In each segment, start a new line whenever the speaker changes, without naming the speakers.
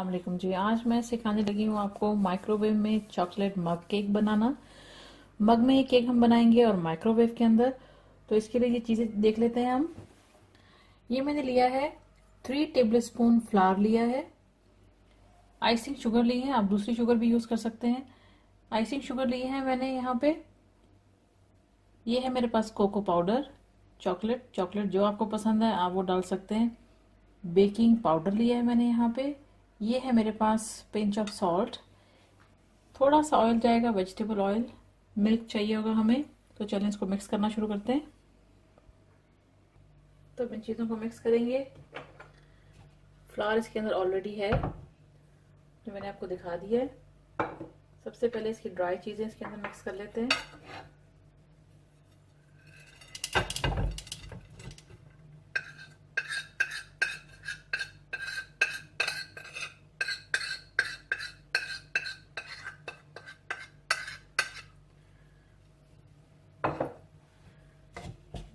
अस्सलाम वालेकुम जी। आज मैं सिखाने लगी हूँ आपको माइक्रोवेव में चॉकलेट मग केक बनाना। मग में ये केक हम बनाएंगे और माइक्रोवेव के अंदर। तो इसके लिए ये चीज़ें देख लेते हैं हम। ये मैंने लिया है 3 टेबल स्पून फ्लावर लिया है। आइसिंग शुगर ली है, आप दूसरी शुगर भी यूज़ कर सकते हैं। आइसिंग शुगर ली है मैंने यहाँ पे। ये है मेरे पास कोको पाउडर, चॉकलेट चॉकलेट जो आपको पसंद है आप वो डाल सकते हैं। बेकिंग पाउडर लिया है मैंने यहाँ पे। ये है मेरे पास पिंच ऑफ सॉल्ट। थोड़ा सा ऑयल जाएगा, वेजिटेबल ऑयल। मिल्क चाहिए होगा हमें। तो चलें इसको मिक्स करना शुरू करते हैं। तो इन चीज़ों को मिक्स करेंगे। फ्लावर इसके अंदर ऑलरेडी है जो मैंने आपको दिखा दिया है। सबसे पहले इसकी ड्राई चीज़ें इसके अंदर मिक्स कर लेते हैं।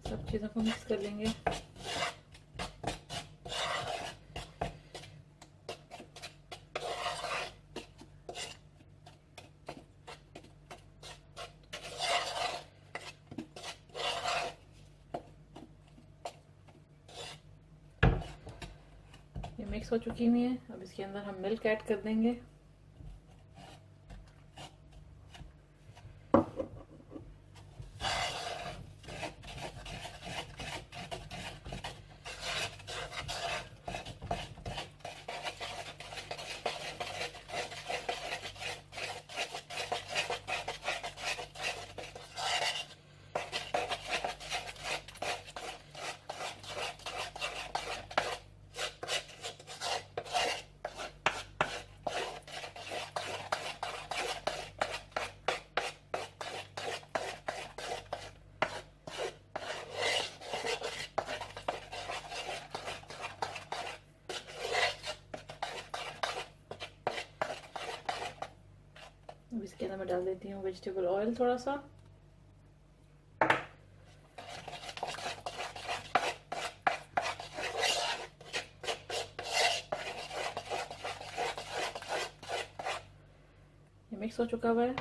सब चीज़ों को मिक्स कर लेंगे। ये मिक्स हो चुकी हुई है। अब इसके अंदर हम मिल्क ऐड कर देंगे। अब इसके अंदर मैं डाल देती हूँ वेजिटेबल ऑयल थोड़ा सा। ये मिक्स हो चुका हुआ है।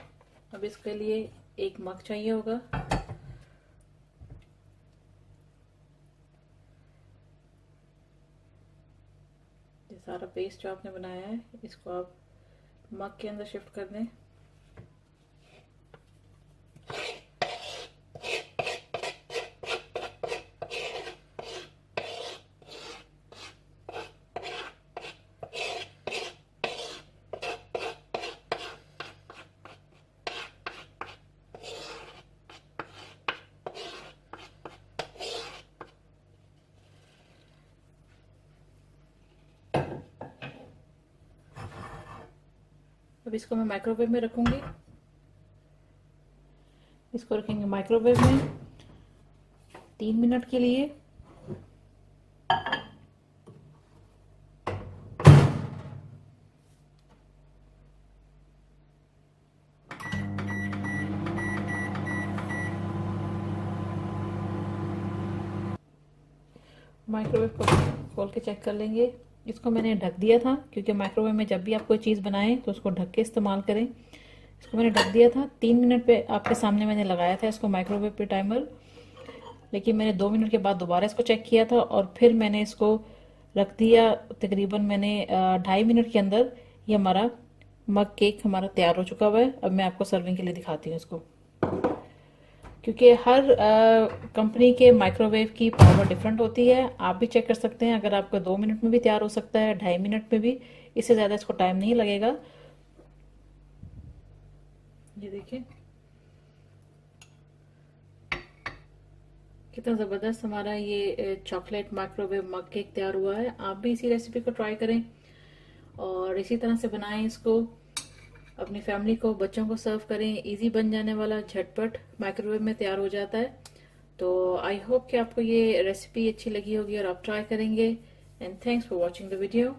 अब इसके लिए एक मग चाहिए होगा। ये सारा पेस्ट जो आपने बनाया है इसको आप मग के अंदर शिफ्ट कर दें। अब इसको मैं माइक्रोवेव में रखूंगी। इसको रखेंगे माइक्रोवेव में 3 मिनट के लिए। माइक्रोवेव को खोल के चेक कर लेंगे। इसको मैंने ढक दिया था क्योंकि माइक्रोवेव में जब भी आप कोई चीज़ बनाएं तो उसको ढक के इस्तेमाल करें। इसको मैंने ढक दिया था। 3 मिनट पे आपके सामने मैंने लगाया था इसको माइक्रोवेव पे टाइमर। लेकिन मैंने 2 मिनट के बाद दोबारा इसको चेक किया था और फिर मैंने इसको रख दिया। तकरीबन मैंने 2.5 मिनट के अंदर ये हमारा मग केक हमारा तैयार हो चुका हुआ है। अब मैं आपको सर्विंग के लिए दिखाती हूँ इसको। क्योंकि हर कंपनी के माइक्रोवेव की पावर डिफरेंट होती है। आप भी चेक कर सकते हैं। अगर आपका 2 मिनट में भी तैयार हो सकता है, 2.5 मिनट में भी, इससे ज़्यादा इसको टाइम नहीं लगेगा। ये देखिए कितना ज़बरदस्त हमारा ये चॉकलेट माइक्रोवेव मग केक तैयार हुआ है। आप भी इसी रेसिपी को ट्राई करें और इसी तरह से बनाएं इसको। अपनी फैमिली को, बच्चों को सर्व करें। इजी बन जाने वाला, झटपट माइक्रोवेव में तैयार हो जाता है। तो आई होप कि आपको ये रेसिपी अच्छी लगी होगी और आप ट्राई करेंगे। And thanks for watching the video.